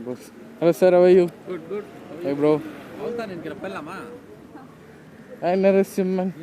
Hello sir, how are you? Good, good. Hey bro. I never see man.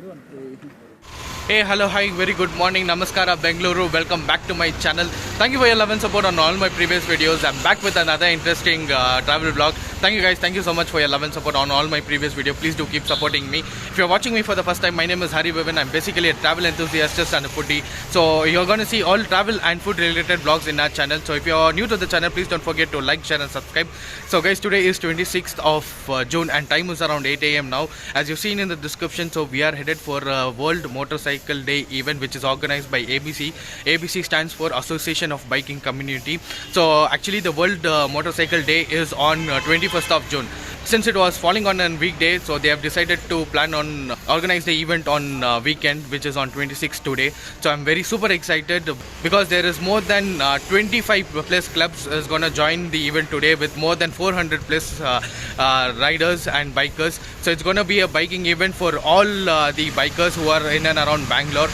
Hey, hello, hi, very good morning, namaskara, Bangalore. Welcome back to my channel. Thank you for your love and support on all my previous videos. I'm back with another interesting travel vlog. Thank you guys, thank you so much for your love and support on all my previous videos. Please do keep supporting me. If you're watching me for the first time, my name is Harivivintravelvlog. I'm basically a travel enthusiast and a foodie. So you're going to see all travel and food related vlogs in our channel. So if you're new to the channel, please don't forget to like, share and subscribe. So guys, today is 26th of June and time is around 8 AM now. As you've seen in the description, so we are headed for World Motorcycle Day event, which is organized by ABC. ABC stands for Association of Biking Community. So actually the World Motorcycle Day is on 21st of June. Since it was falling on a weekday, so they have decided to plan on organize the event on weekend, which is on 26th today. So I'm very super excited because there is more than 25 plus clubs is gonna join the event today with more than 400 plus riders and bikers. So it's gonna be a biking event for all the bikers who are in and around Bangalore.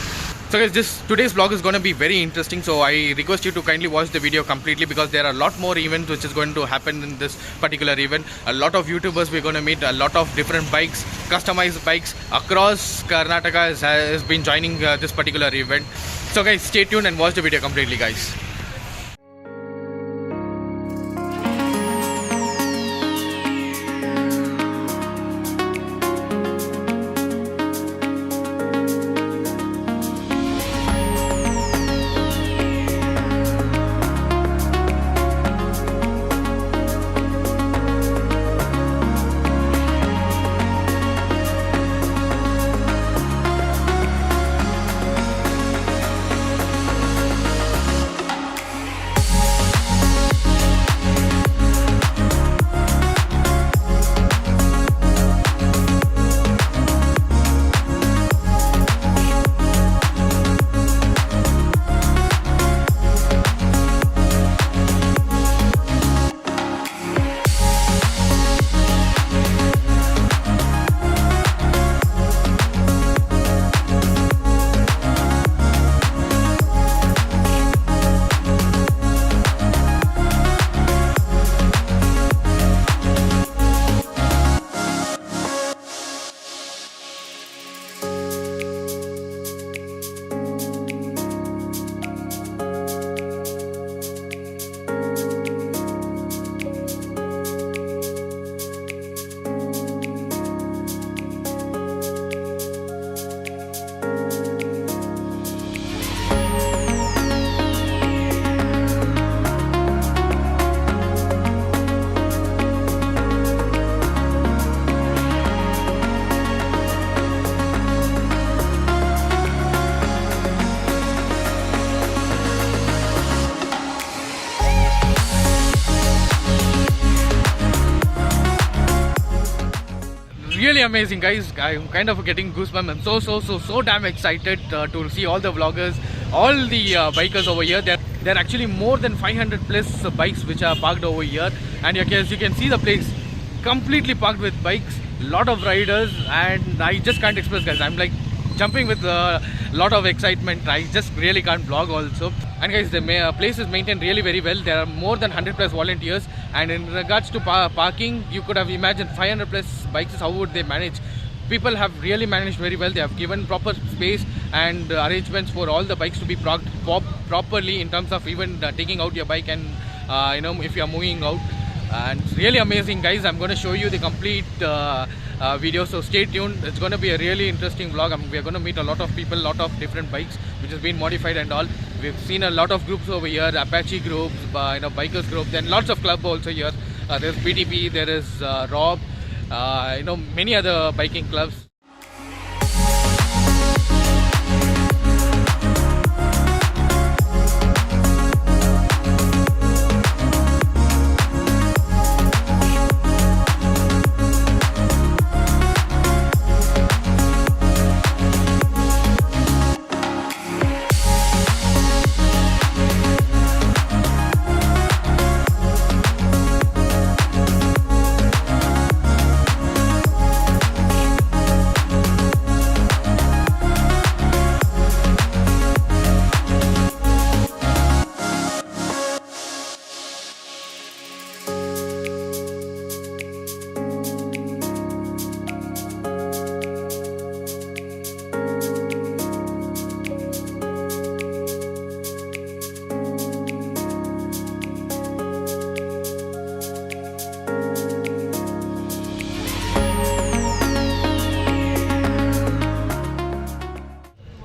So guys, today's vlog is going to be very interesting, so I request you to kindly watch the video completely because there are a lot more events which is going to happen in this particular event. A lot of YouTubers we're going to meet, a lot of different bikes, customized bikes across Karnataka has been joining this particular event. So guys, stay tuned and watch the video completely guys. Really amazing guys, I'm kind of getting goosebumps. I'm so damn excited to see all the vloggers, all the bikers over here. There are actually more than 500 plus bikes which are parked over here, and as you can see the place completely parked with bikes, lot of riders, and I just can't express guys. I'm like jumping with a lot of excitement. I just really can't vlog also. And guys, the place is maintained really very well. There are more than 100 plus volunteers, and in regards to parking, you could have imagined 500 plus bikes, how would they manage? People have really managed very well. They have given proper space and arrangements for all the bikes to be parked properly in terms of even taking out your bike and if you are moving out. And it's really amazing guys. I'm going to show you the complete video, so stay tuned. It's going to be a really interesting vlog. We're going to meet a lot of people, a lot of different bikes which has been modified and all. We've seen a lot of groups over here, Apache groups, bikers group, then lots of club also here. There's BTP, there is Rob, many other biking clubs.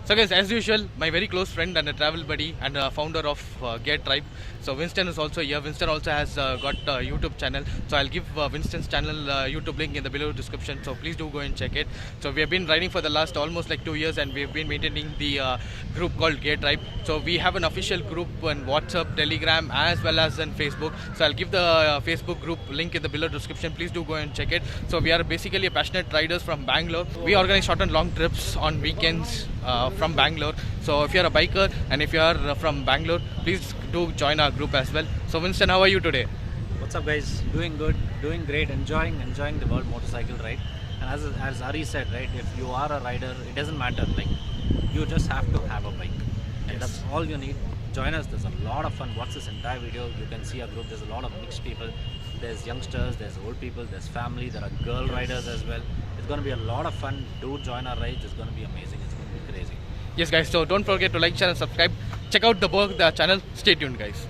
So guys, as usual, my very close friend and a travel buddy and a founder of Gear Tribe. So Winston is also here. Winston also has got a YouTube channel. So I'll give Winston's channel YouTube link in the below description. So please do go and check it. So we have been riding for the last almost like 2 years, and we have been maintaining the group called Gear Tribe. So we have an official group on WhatsApp, Telegram, as well as on Facebook. So I'll give the Facebook group link in the below description. Please do go and check it. So we are basically passionate riders from Bangalore. We organize short and long trips on weekends from Bangalore. So if you're a biker and if you are from Bangalore, please do join our group as well. So Winston, how are you today? What's up guys? Doing good, doing great, enjoying the world motorcycle ride. And as Ari said, right, if you are a rider, it doesn't matter, like you just have to have a bike. And that's all you need. Join us, there's a lot of fun. Watch this entire video, you can see our group. There's a lot of mixed people. There's youngsters, there's old people, there's family, there are girl riders as well. It's going to be a lot of fun. Do join our rides, it's going to be amazing, it's going to be crazy. Yes guys, so don't forget to like, share and subscribe. Check out the channel. Stay tuned guys.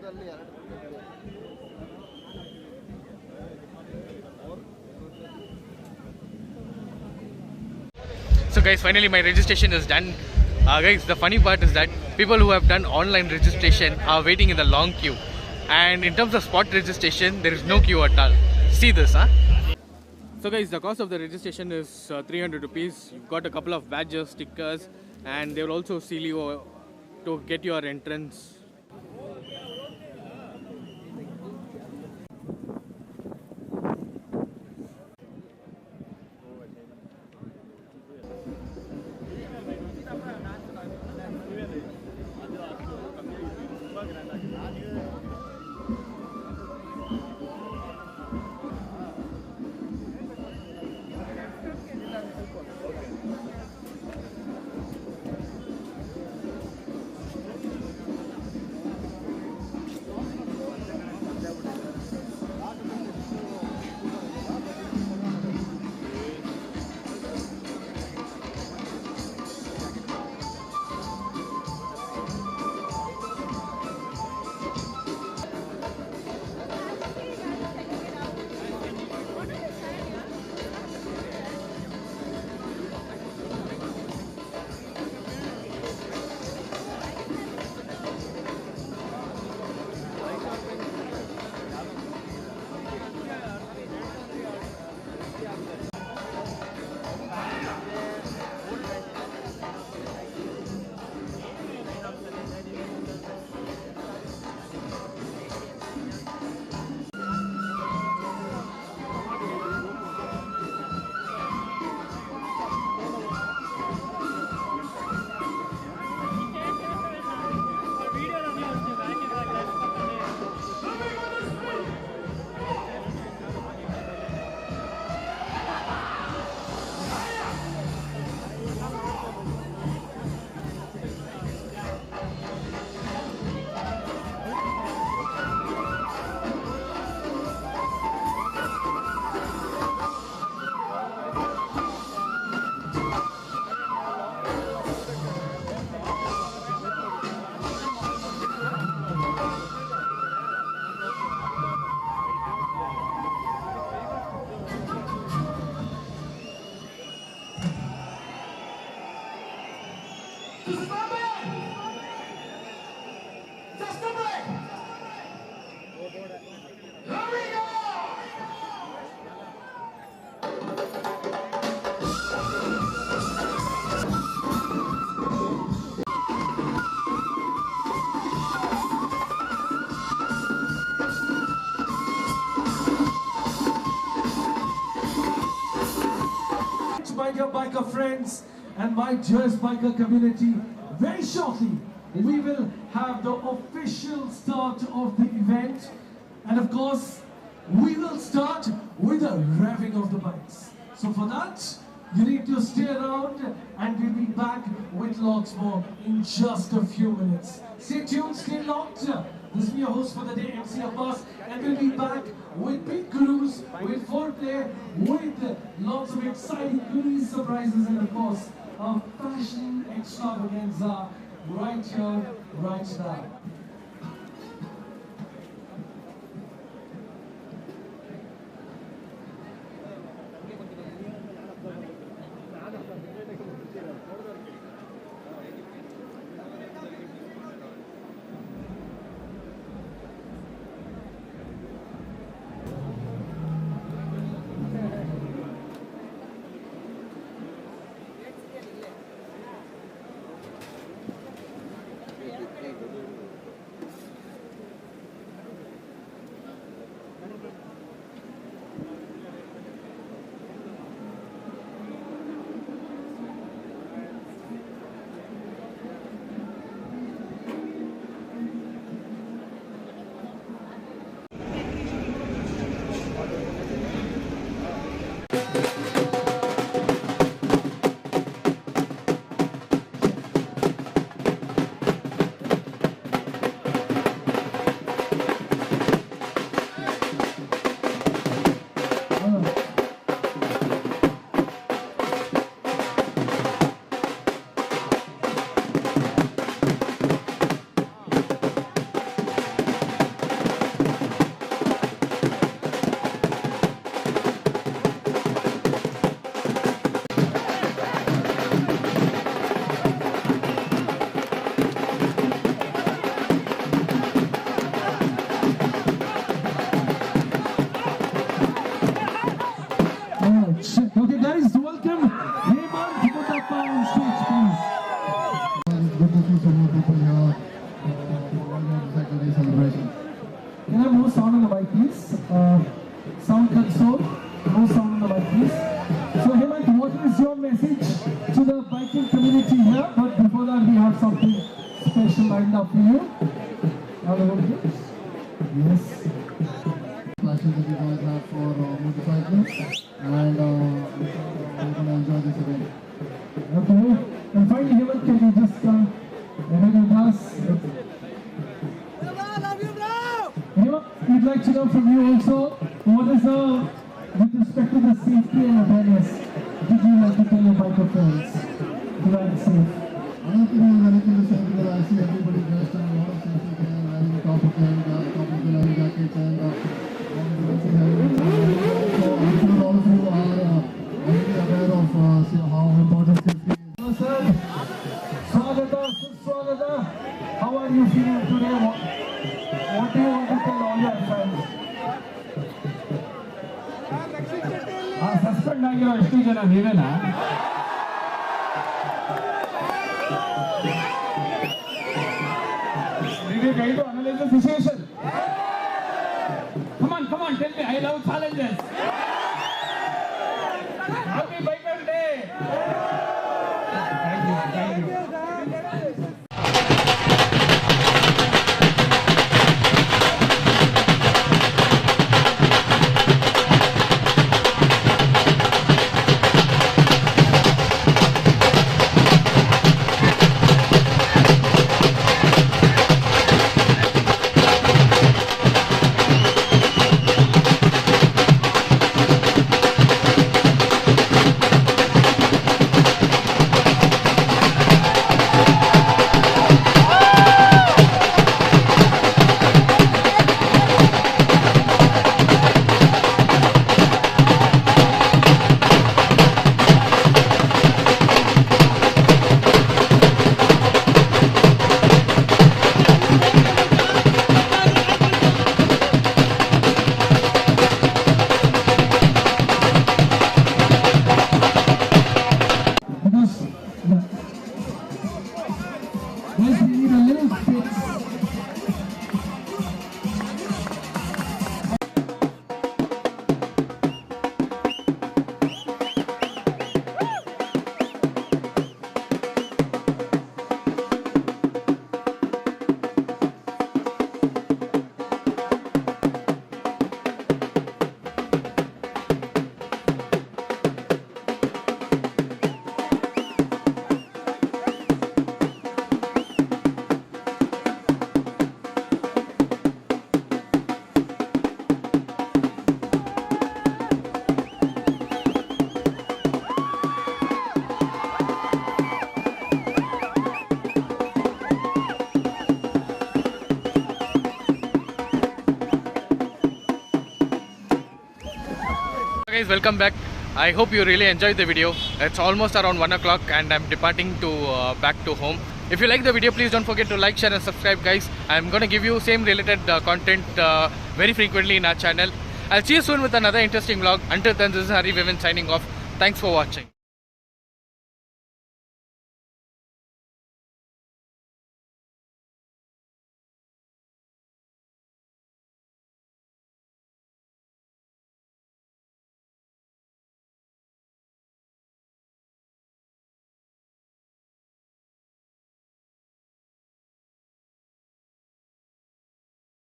So guys, finally my registration is done. Guys, the funny part is that people who have done online registration are waiting in the long queue, and in terms of spot registration there is no queue at all. See this, huh? So guys, the cost of the registration is 300 rupees. You've got a couple of badges, stickers, and they will also seal you to get your entrance. My dear biker friends and my dearest biker community, very shortly we will have the official start of the event, and of course we will start with the revving of the bikes. So for that you need to stay around, and we'll be back with lots more in just a few minutes. Stay tuned, stay locked. This is your host for the day, MC Abbas, and we'll be back with big cruise, with foreplay, with lots of exciting goodies, surprises, and of course, a fashion extravaganza right here, right now. community here, but before that we have something special lined up for you. Yes. Classes that you guys have for motorcycles, and we're going to enjoy this event. Okay. And finally, Hemant, can you just remain with us? Hemant, we'd like to know from you also, what is with respect to the safety and awareness, did you like to tell your biker friends to ride safe? I don't think there's anything to say because I see everybody dressed in a lot of safety gear, wearing top of the leather jackets and all the helmets. So I'm sure all of you are already aware of how important safety is. Hello sir, Swagata, Suswagata, how are you feeling today? What do you want to tell all your friends? Suspend ಆಗಿರೋ ಎಷ್ಟು ಜನ ನೀವೇನಾ? Did you try to analyze the situation? Come on, tell me. I love challenges. Happy Biker's Day! Thank you. Guys, welcome back. I hope you really enjoyed the video. It's almost around 1 o'clock and I'm departing to back to home. If you like the video, please don't forget to like, share and subscribe, guys. I'm going to give you same related content very frequently in our channel. I'll see you soon with another interesting vlog. Until then, this is Harivivintravelvlog signing off. Thanks for watching.